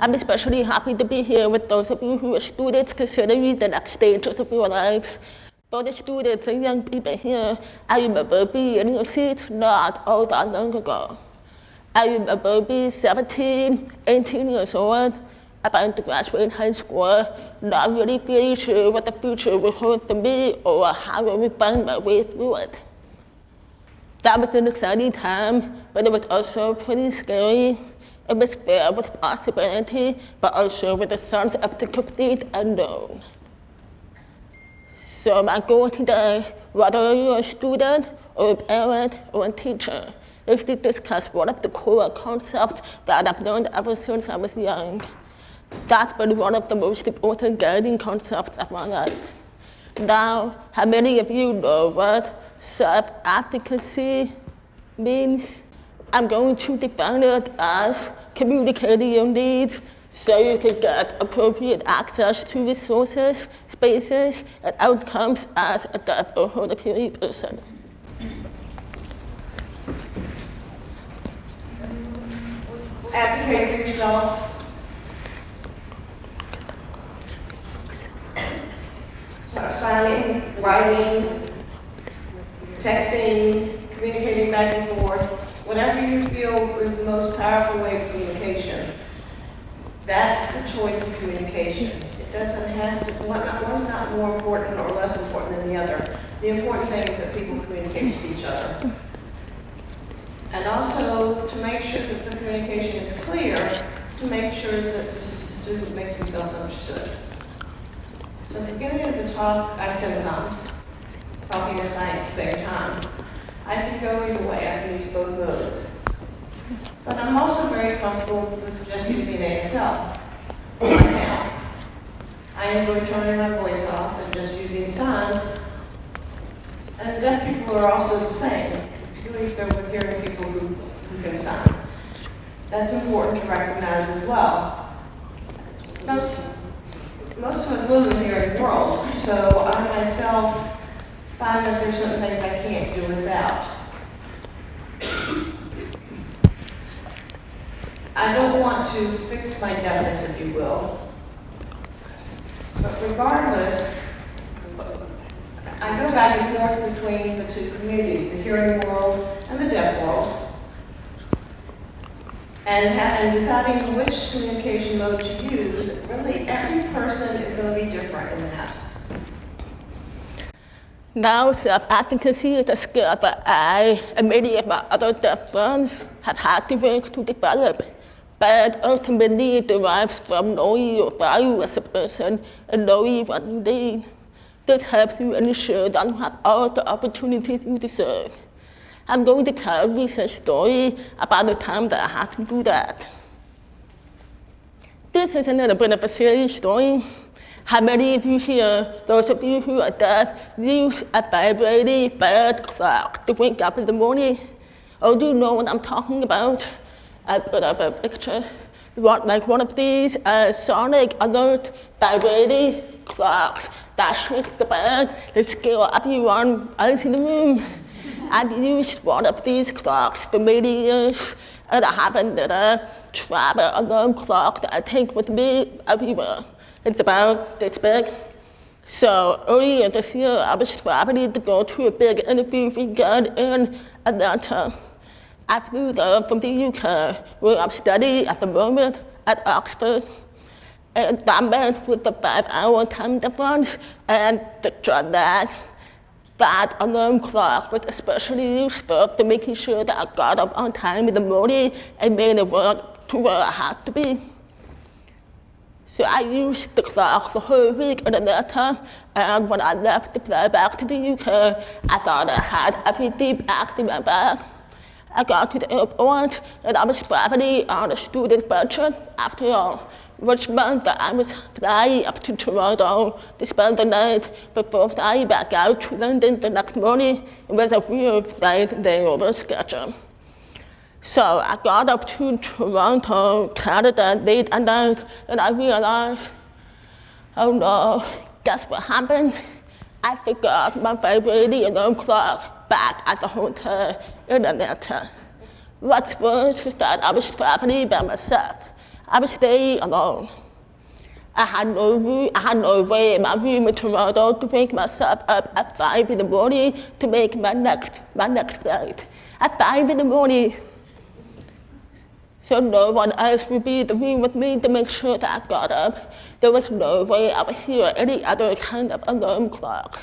I'm especially happy to be here with those of you who are students considering the next stages of your lives. For the students and young people here, I remember being in your seats not all that long ago. I remember being 17, 18 years old, about to graduate high school, not really feeling sure what the future would hold for me or how I would find my way through it. That was an exciting time, but it was also pretty scary. It was filled with possibility, but also with a sense of the complete unknown. So my goal today, whether you're a student or a parent or a teacher, is to discuss one of the core concepts that I've learned ever since I was young. That's been one of the most important guiding concepts of my life. Now, how many of you know what self-advocacy means? I'm going to define it as communicating your needs so you can get appropriate access to resources, spaces, and outcomes as a deaf or hard of hearing person. Advocate for yourself. Signing, writing, texting, communicating back and forth, whatever you feel is the most powerful way of communication. That's the choice of communication. It doesn't have to, one's not more important or less important than the other. The important thing is that people communicate with each other. And also to make sure that the communication is clear, to make sure that the student makes themselves understood. So at the beginning of the talk, I said talking and thinking at the same time. I can go either way, I can use both modes. But I'm also very comfortable with just using ASL right now. I enjoy turning my voice off and just using signs. And deaf people are also the same, particularly if they're with hearing people who can sign. That's important to recognize as well. Most of us live in the hearing world, so I myself find that there's certain things I can't do without. I don't want to fix my deafness, if you will. But regardless, I go back and forth between the two communities, the hearing world and the deaf world. And deciding which communication mode to use, really every person is going to be different in that. Now, self-advocacy is a skill that I and many of my other deaf friends have had to work to develop, but ultimately it derives from knowing your value as a person and knowing what you need. This helps you ensure that you have all the opportunities you deserve. I'm going to tell a recent story about the time that I had to do that. This is a little bit of a silly story. How many of you here, those of you who are deaf, use a vibrating bed clock to wake up in the morning? Oh, do you know what I'm talking about? I put up a picture. Like one of these sonic alert vibrating clocks that shake the bed, they scare everyone else in the room. I've used one of these clocks for many years, and I have a little travel alarm clock that I take with me everywhere. It's about this big. So earlier this year, I was traveling to go to a big interview weekend in Atlanta. I flew there from the UK, where I'm studying at the moment at Oxford. And that meant with the 5-hour time difference and the dread that alarm clock was especially useful to making sure that I got up on time in the morning and made it work to where I had to be. So I used the clock the whole week in Atlanta, and when I left to fly back to the UK, I thought I had everything back in my bag. I got to the airport, and I was traveling on a student budget after all, which meant that I was flying up to Toronto to spend the night before flying back out to London the next morning. It was a real flight layover schedule. So I got up to Toronto, Canada late at night, and I realized, oh no, guess what happened? I forgot my vibrating alarm clock back at the hotel in Atlanta. What's worse is that I was traveling by myself. I was staying alone. I had no way in my room in Toronto to wake myself up at 5 in the morning to make my next flight. At 5 in the morning. So no one else would be in the room with me to make sure that I got up. There was no way I would hear any other kind of alarm clock.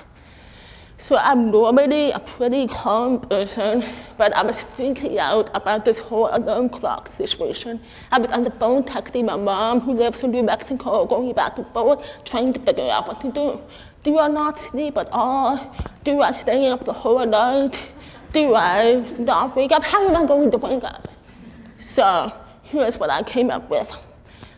So I'm normally a pretty calm person, but I was freaking out about this whole alarm clock situation. I was on the phone texting my mom, who lives in New Mexico, going back and forth, trying to figure out what to do. Do I not sleep at all? Do I stay up the whole night? Do I not wake up? How am I going to wake up? So here's what I came up with.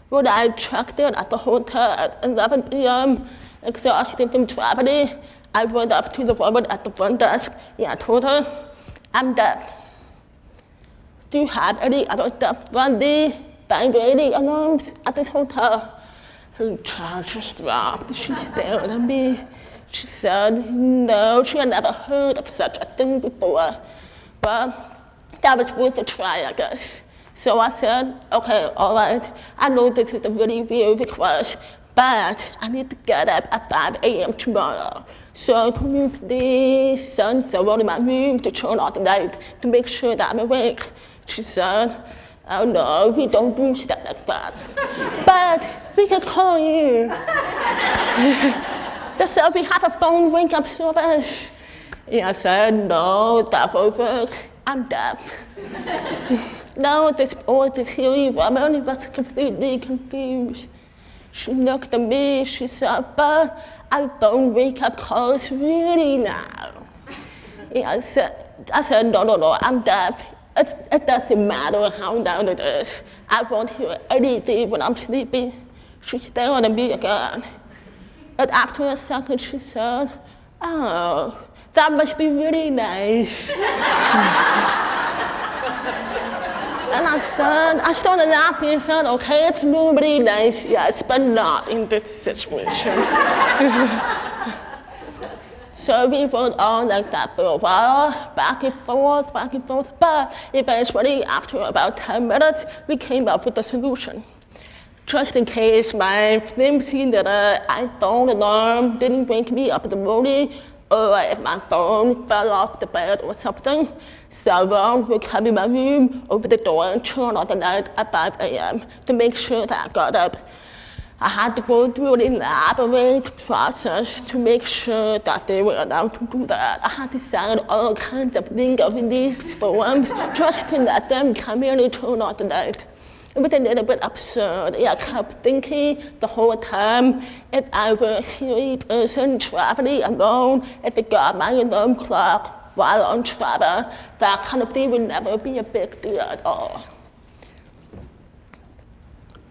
When I checked in at the hotel at 11 p.m., exhausted from traveling, I went up to the woman at the front desk and I told her, I'm deaf. Do you have any other deaf-friendly vibrating alarms at this hotel? Her jaw just dropped. She stared at me. She said, no, she had never heard of such a thing before. But that was worth a try, I guess. So I said, okay, all right, I know this is a really weird request, but I need to get up at 5 a.m. tomorrow. So can you please send someone in my room to turn off the light to make sure that I'm awake? She said, oh no, we don't do stuff like that. But we can call you. They said, we have a phone wake-up service. And I said, no, that won't work. I'm deaf. Now this silly woman was completely confused. She looked at me, she said, but I don't wake up calls really now. And I said, no, I'm deaf. It doesn't matter how loud it is. I won't hear anything when I'm sleeping. She stared at me again. And after a second, she said, oh, that must be really nice. And I started laughing and said, okay, it's really nice, yes, but not in this situation. So we went on like that for a while, back and forth, but eventually, after about 10 minutes, we came up with a solution. Just in case my flimsy little iPhone alarm didn't wake me up in the morning, or if my phone fell off the bed or something, someone would come in my room, open the door, and turn on the light at 5 a.m. to make sure that I got up. I had to go through an elaborate process to make sure that they were allowed to do that. I had to sign all kinds of legal release forms just to let them come in and turn on the light. It was a little bit absurd. I kept thinking the whole time, if I were a silly person traveling alone, if I got my alarm clock while on travel, that kind of thing would never be a big deal at all.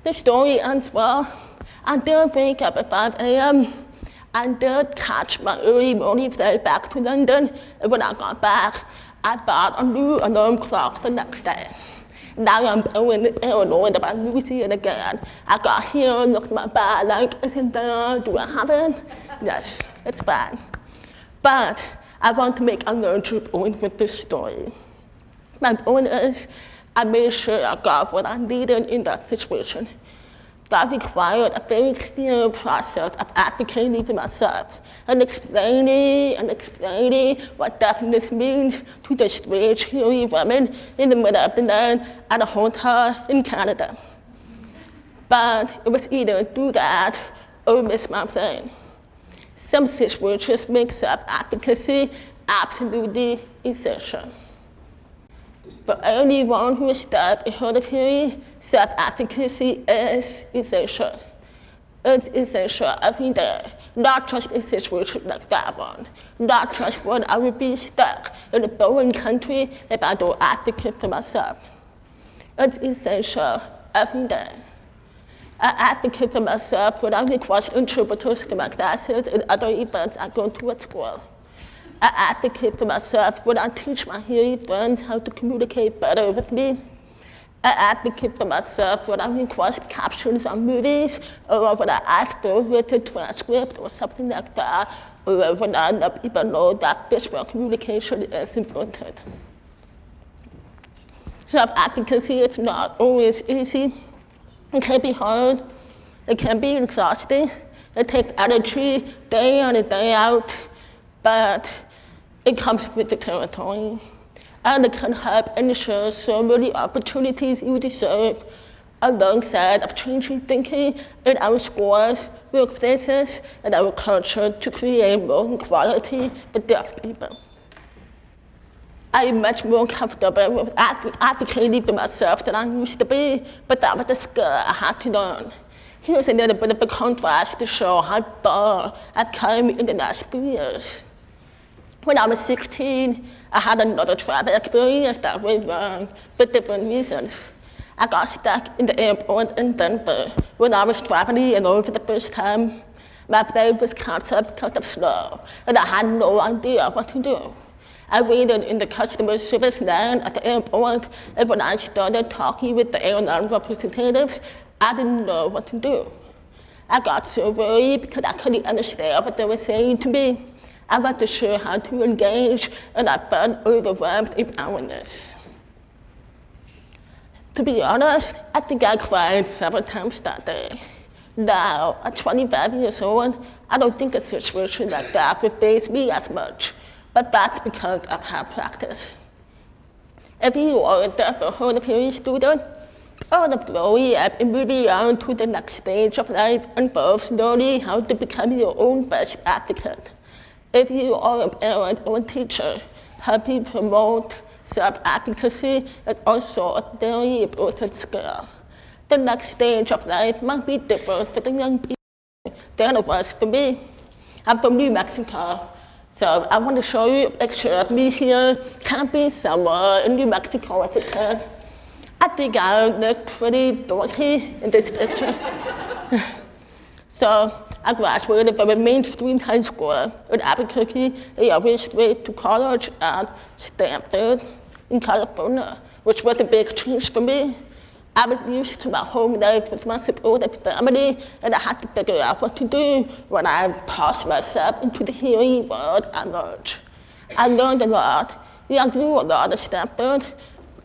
The story ends well. I did wake up at 5 a.m. I did catch my early morning flight back to London, and when I got back, I bought a new alarm clock the next day. Now I'm going to Illinois about losing it again. I got here, looked at my bag, like, isn't there, do I have it? Yes, it's bad. But I want to make a larger point with this story. My point is, I made sure I got what I needed in that situation. That required a very clear process of advocating for myself and explaining what deafness means to the strange hairy woman in the middle of the night at a hotel in Canada. But it was either do that or miss my plane. Some situations make self-advocacy absolutely essential. For anyone who is deaf and hard of hearing, self-advocacy is essential. It's essential every day, not just a situation like that one, not just when I would be stuck in a foreign country if I don't advocate for myself. It's essential every day. I advocate for myself when I request interpreters for my classes and other events I go to at school. I advocate for myself when I teach my hearing friends how to communicate better with me. I advocate for myself when I request captions on movies, or when I ask for a written transcript or something like that, or when I let people know that visual communication is important. Self-advocacy is not always easy. It can be hard, it can be exhausting, it takes energy day in and day out, but it comes with the territory. And it can help ensure so many opportunities you deserve alongside of changing thinking in our schools, workplaces, and our culture to create more equality for deaf people. I'm much more comfortable with advocating for myself than I used to be, but that was a skill I had to learn. Here's a little bit of a contrast to show how far I've come in the last 3 years. When I was 16, I had another travel experience that went wrong for different reasons. I got stuck in the airport in Denver when I was traveling alone for the first time. My flight was canceled because of snow, and I had no idea what to do. I waited in the customer service line at the airport, and when I started talking with the airline representatives, I didn't know what to do. I got so worried because I couldn't understand what they were saying to me. I wasn't sure how to engage, and I felt overwhelmed in hours. To be honest, I think I cried several times that day. Now, at 25 years old, I don't think a situation like that would faze me as much, but that's because of how practice. If you are a deaf or hard of hearing student, all of growing up and moving on to the next stage of life involves learning how to become your own best advocate. If you are a parent or a teacher, helping promote self-advocacy is also a very important skill. The next stage of life might be different for the young people than it was for me. I'm from New Mexico, so I want to show you a picture of me here camping somewhere in New Mexico as a kid. I think I look pretty dorky in this picture. So I graduated from a mainstream high school in Advocacy, and I went straight to college at Stanford in California, which was a big change for me. I was used to my home life with my supportive family, and I had to figure out what to do when I tossed myself into the hearing world at large. I learned a lot. I grew a lot at Stanford,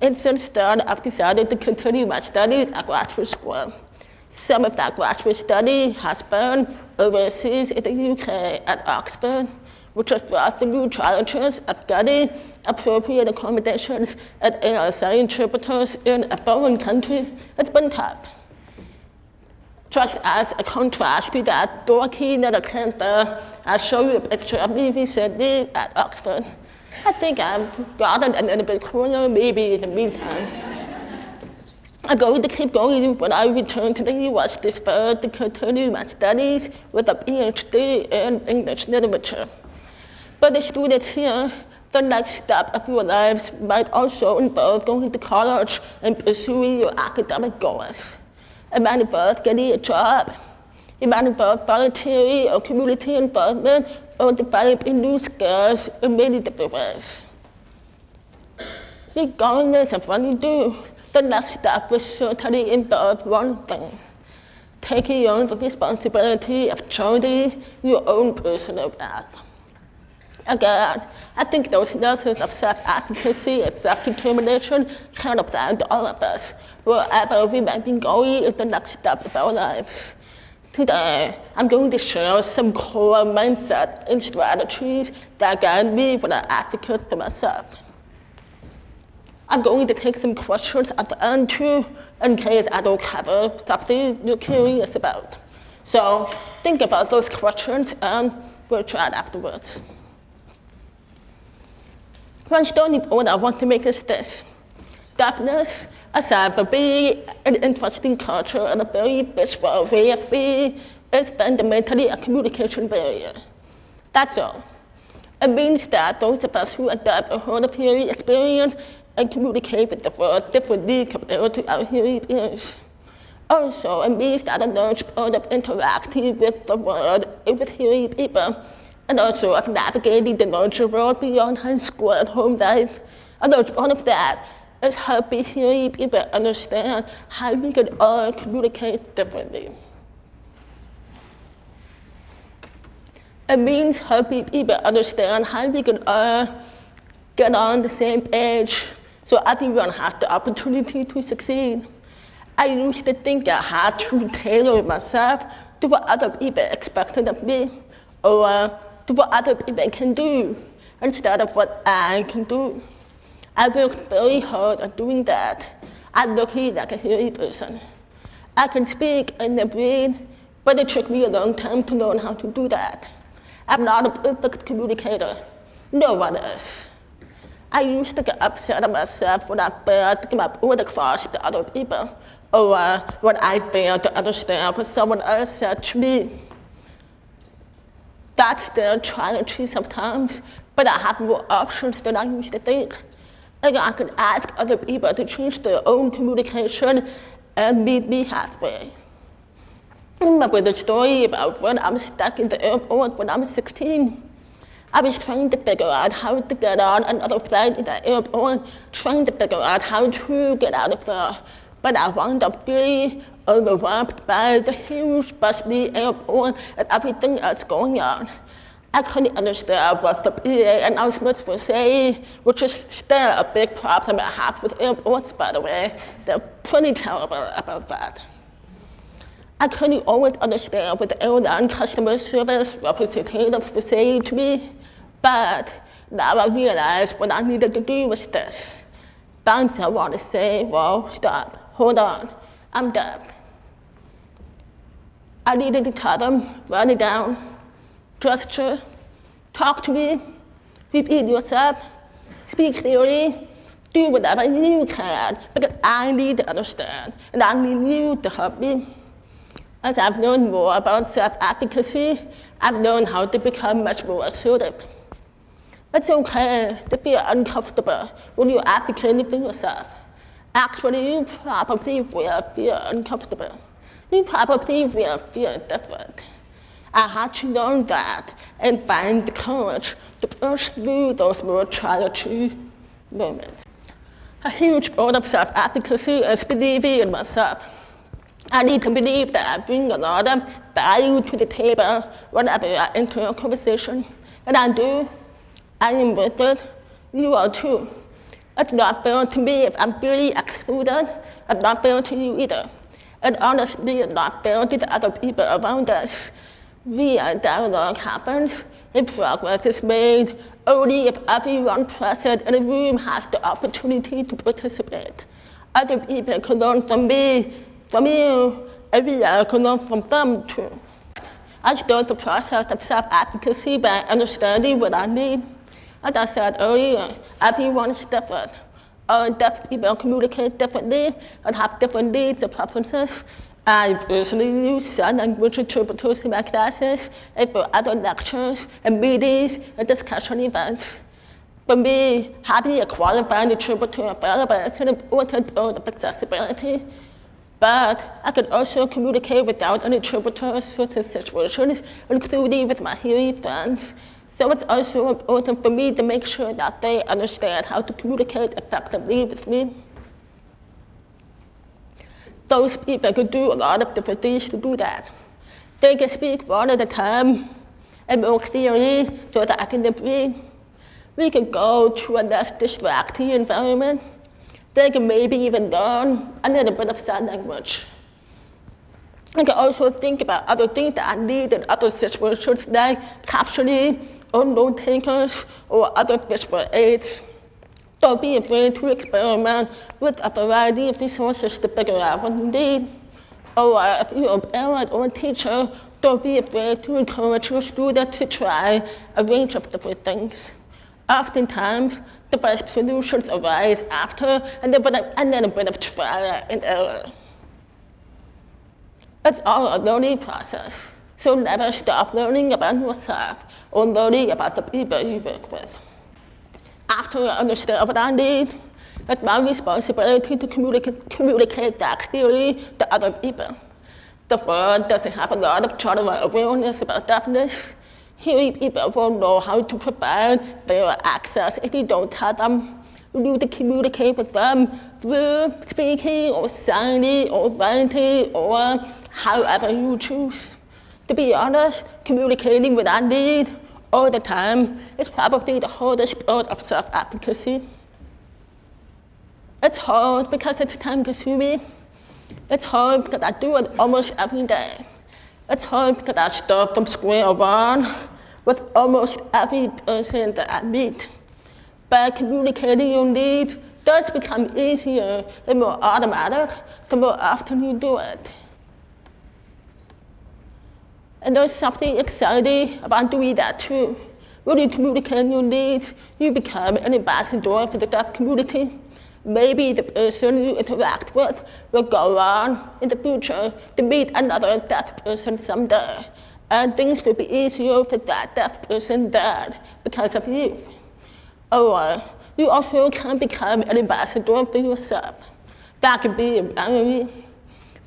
and since then I've decided to continue my studies at graduate school. Some of that graduate study has been overseas in the UK at Oxford, which has brought the new challenges of getting appropriate accommodations and ASA interpreters in a foreign country. It's been tough. Just as a contrast to that dorky little kid there, I'll show you a picture of me recently at Oxford. I think I've gotten a little bit cooler maybe in the meantime. I'm going to keep going when I return to the US this fall to continue my studies with a PhD in English literature. For the students here, the next step of your lives might also involve going to college and pursuing your academic goals. It might involve getting a job. It might involve volunteering or community involvement or developing new skills in many different ways. Regardless of what you do, the next step will certainly involve one thing: taking on the responsibility of charting your own personal path. Again, I think those lessons of self-advocacy and self-determination can apply to all of us, wherever we might be going in the next step of our lives. Today, I'm going to share some core mindset and strategies that guide me when I advocate for myself. I'm going to take some questions at the end too, in case I don't cover something you're curious about. So think about those questions and we'll chat afterwards. One starting point I want to make is this: deafness, aside from being an interesting culture and a very visual way of being, is fundamentally a communication barrier. That's all. It means that those of us who adapt a hard of hearing experience and communicate with the world differently compared to our hearing peers. Also, it means that a large part of interacting with the world and with hearing people, and also of navigating the larger world beyond high school and home life, a large part of that is helping hearing people understand how we can all communicate differently. It means helping people understand how we can all get on the same page so everyone has the opportunity to succeed. I used to think I had to tailor myself to what other people expected of me, or to what other people can do, instead of what I can do. I worked very hard at doing that. I'm lucky like a hearing person. I can speak in the brain, but it took me a long time to learn how to do that. I'm not a perfect communicator. No one is. I used to get upset at myself when I failed to come up with a cross to other people, or when I failed to understand what someone else said to me. That's still challenging sometimes, but I have more options than I used to think. And I can ask other people to change their own communication and meet me halfway. I remember the story about when I was stuck in the airport when I was 16. I was trying to figure out how to get on another flight in the airport, trying to figure out how to get out of there. But I wound up really overwhelmed by the huge, bustling airport and everything else going on. I couldn't understand what the PA announcements were saying, which is still a big problem I have with airports, by the way. They're pretty terrible about that. I couldn't always understand what the airline customer service representatives were saying to me, but now I realize what I needed to do was this. Bounce, I want to say, well, stop, hold on, I'm done. I needed to tell them, write it down, gesture, talk to me, repeat yourself, speak clearly, do whatever you can, because I need to understand, and I need you to help me. As I've learned more about self-advocacy, I've learned how to become much more assertive. It's okay to feel uncomfortable when you're advocating for yourself. Actually, you probably will feel uncomfortable. You probably will feel different. I had to learn that and find the courage to push through those more challenging moments. A huge part of self-advocacy is believing in myself. I need to believe that I bring a lot of value to the table whenever I enter a conversation. And I do. I am worth it. You are too. It's not fair to me if I'm really excluded. It's not fair to you either. And honestly, it's not fair to the other people around us. Real dialogue happens, and progress is made only if everyone present in the room has the opportunity to participate. Other people can learn from me, from you, and we can learn from them too. I start the process of self-advocacy by understanding what I need. As I said earlier, everyone is different. All deaf people communicate differently and have different needs and preferences. I personally use sign language interpreters in my classes and for other lectures and meetings and discussion events. For me, having a qualified interpreter available is an important part of accessibility. But I can also communicate without an interpreter in certain situations, including with my hearing friends. So it's also important for me to make sure that they understand how to communicate effectively with me. Those people can do a lot of different things to do that. They can speak one at a time and more clearly so that I can breathe. We can go to a less distracting environment. They can maybe even learn a little bit of sign language. I can also think about other things that I need in other situations like captioning or note takers or other visual aids. Don't be afraid to experiment with a variety of resources to figure out what you need. Or if you're a parent or a teacher, don't be afraid to encourage your students to try a range of different things. Oftentimes, the best solutions arise after a little bit of trial and error. It's all a learning process, so never stop learning about yourself or learning about the people you work with. After I understand what I need, it's my responsibility to communicate that clearly to other people. The world doesn't have a lot of general awareness about deafness. Hearing people won't know how to provide their access if you don't tell them. You need to communicate with them through speaking or signing or writing or however you choose. To be honest, communicating what I need all the time is probably the hardest part of self-advocacy. It's hard because it's time-consuming. It's hard because I do it almost every day. It's hard because I start from square one with almost every person that I meet. But communicating your needs does become easier and more automatic the more often you do it. And there's something exciting about doing that too. When you communicate your needs, you become an ambassador for the deaf community. Maybe the person you interact with will go on in the future to meet another deaf person someday. And things will be easier for that deaf person there because of you. Or you also can become an ambassador for yourself. That could be empowering.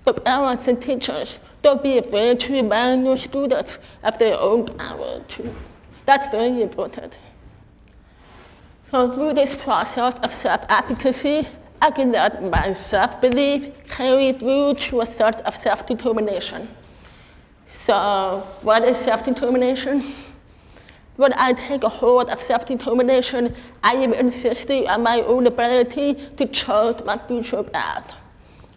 For parents and teachers, don't be afraid to remind your students of their own power too. That's very important. So through this process of self-advocacy, I can let my self-belief carry through to a sense of self-determination. So what is self-determination? When I take a hold of self-determination, I am insisting on my own ability to chart my future path.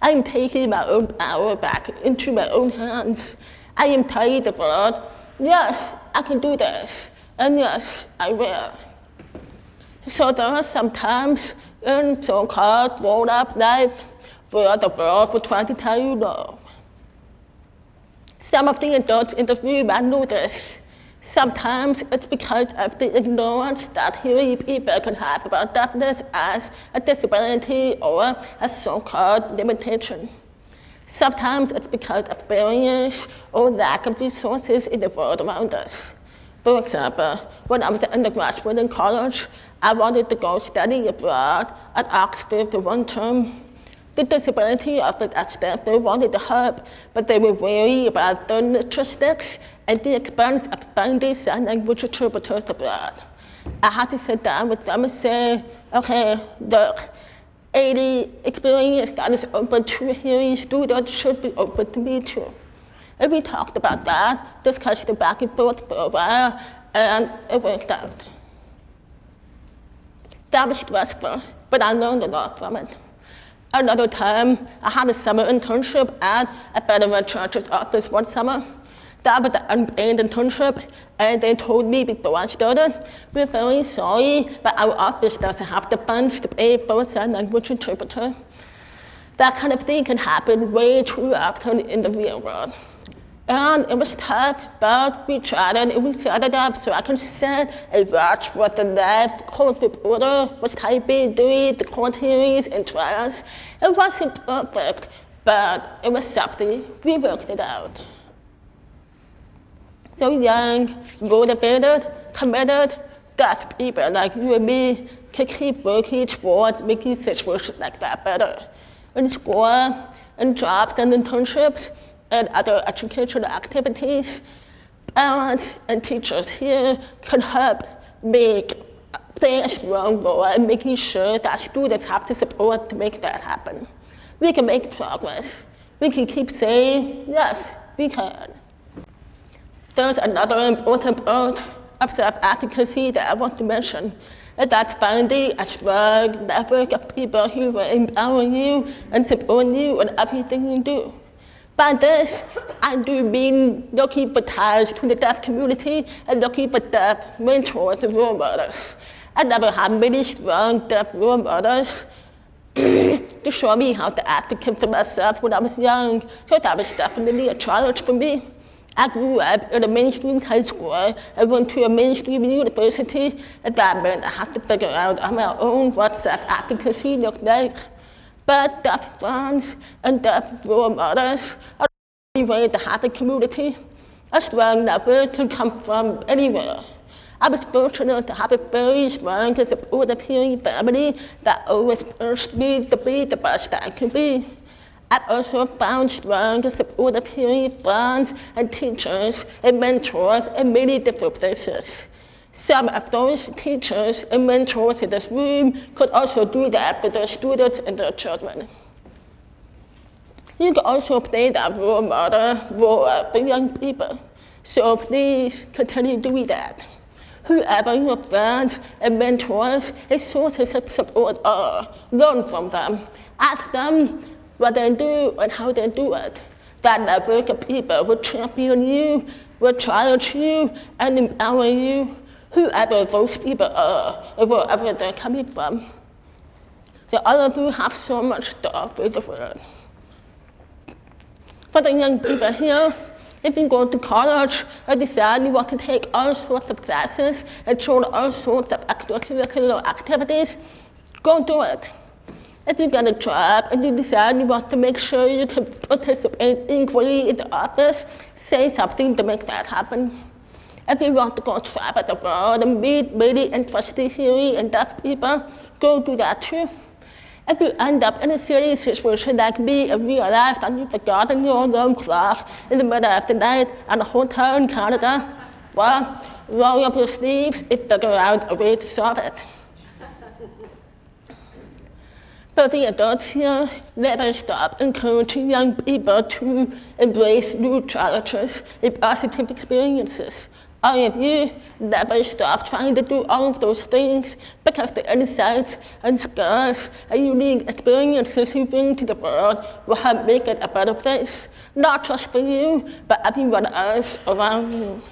I am taking my own power back into my own hands. I am telling the world, yes, I can do this, and yes, I will. So there are some times in so-called grown-up life where the world will try to tell you no. Some of the adults in the room, I know this. Sometimes it's because of the ignorance that hearing people can have about deafness as a disability or a so-called limitation. Sometimes it's because of barriers or lack of resources in the world around us. For example, when I was an undergraduate in college, I wanted to go study abroad at Oxford for one term. The disability office at Stanford wanted to help, but they were wary about the logistics and the expense of finding sign language interpreters abroad. I had to sit down with them and say, okay, look, any experience that is open to hearing students should be open to me too. And we talked about that, discussed it back and forth for a while, and it worked out. That was stressful, but I learned a lot from it. Another time, I had a summer internship at a federal church's office one summer. That was an unpaid internship, and they told me before I started, we're very sorry, but our office doesn't have the funds to pay for a sign language interpreter. That kind of thing can happen way too often in the real world. And it was tough, but we tried it and we set it up so I could sit and watch what the live court reporter was typing during the court hearings and trials. It wasn't perfect, but it was something. We worked it out. So young, motivated, committed, deaf people like you and me can keep working towards making situations like that better. In school, in jobs and internships, and other educational activities, parents and teachers here can help play a strong role in making sure that students have the support to make that happen. We can make progress. We can keep saying, yes, we can. There's another important part of self-advocacy that I want to mention, and that's finding a strong network of people who will empower you and support you in everything you do. By this, I do mean looking for ties to the deaf community and looking for deaf mentors and role models. I never had many strong deaf role models to show me how to advocate for myself when I was young, so that was definitely a challenge for me. I grew up in a mainstream high school and went to a mainstream university, and that meant I had to figure out on my own what self-advocacy looked like. But deaf friends and deaf role models are the only way to have a community. A strong network can come from anywhere. I was fortunate to have a very strong and supportive hearing family that always pushed me to be the best that I could be. I also found strong and supportive hearing friends and teachers and mentors in many different places. Some of those teachers and mentors in this room could also do that for their students and their children. You can also play that role model role for young people. So please continue doing that. Whoever your friends and mentors and sources of support are, learn from them. Ask them, what they do and how they do it. That network of people will champion you, will challenge you, and empower you, whoever those people are, or wherever they're coming from. So all of you have so much stuff with the world. For the young people here, if you go to college or decide you want to take all sorts of classes and join all sorts of extracurricular activities, go do it. If you get a job and you decide you want to make sure you can participate equally in the office, say something to make that happen. If you want to go travel the world and meet really interesting hearing and deaf people, go do that too. If you end up in a serious situation like me and realize that you've forgotten your alarm clock in the middle of the night at a hotel in Canada, well, roll up your sleeves and figure out a way to solve it. But the adults here never stop encouraging young people to embrace new challenges and positive experiences. All of you never stop trying to do all of those things because the insights and skills and unique experiences you bring to the world will help make it a better place, not just for you, but everyone else around you.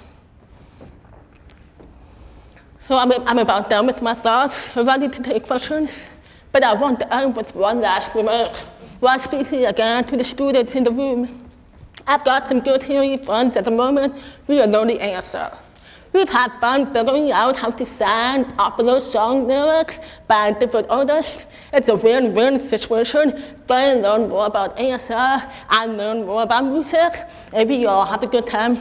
So I'm about done with my thoughts. I'm ready to take questions. But I want to end with one last remark. While speaking again to the students in the room, I've got some good hearing friends at the moment who are learning ASL. We've had fun figuring out how to sing popular song lyrics by different artists. It's a win-win situation. They learn more about ASL, I learn more about music, and we all have a good time.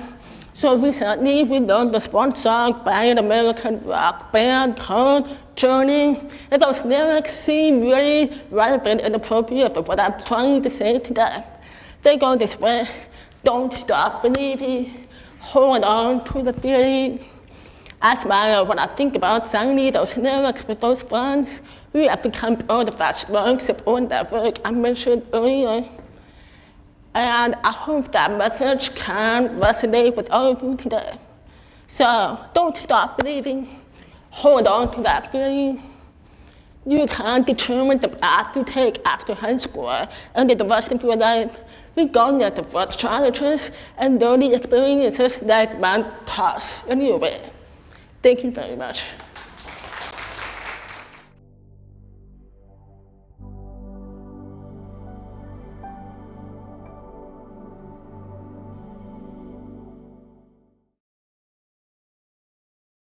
So recently, we learned this one song by an American rock band called Journey, and those lyrics seem really relevant and appropriate for what I'm trying to say today. They go this way: don't stop believing, hold on to the feeling. I smile when I think about singing those lyrics with those friends who have become part of that strong support network I mentioned earlier. And I hope that message can resonate with all of you today. So don't stop believing. Hold on to that feeling. You can determine the path you take after high school and the rest of your life, regardless of what challenges and learning experiences life might toss in your way. Thank you very much.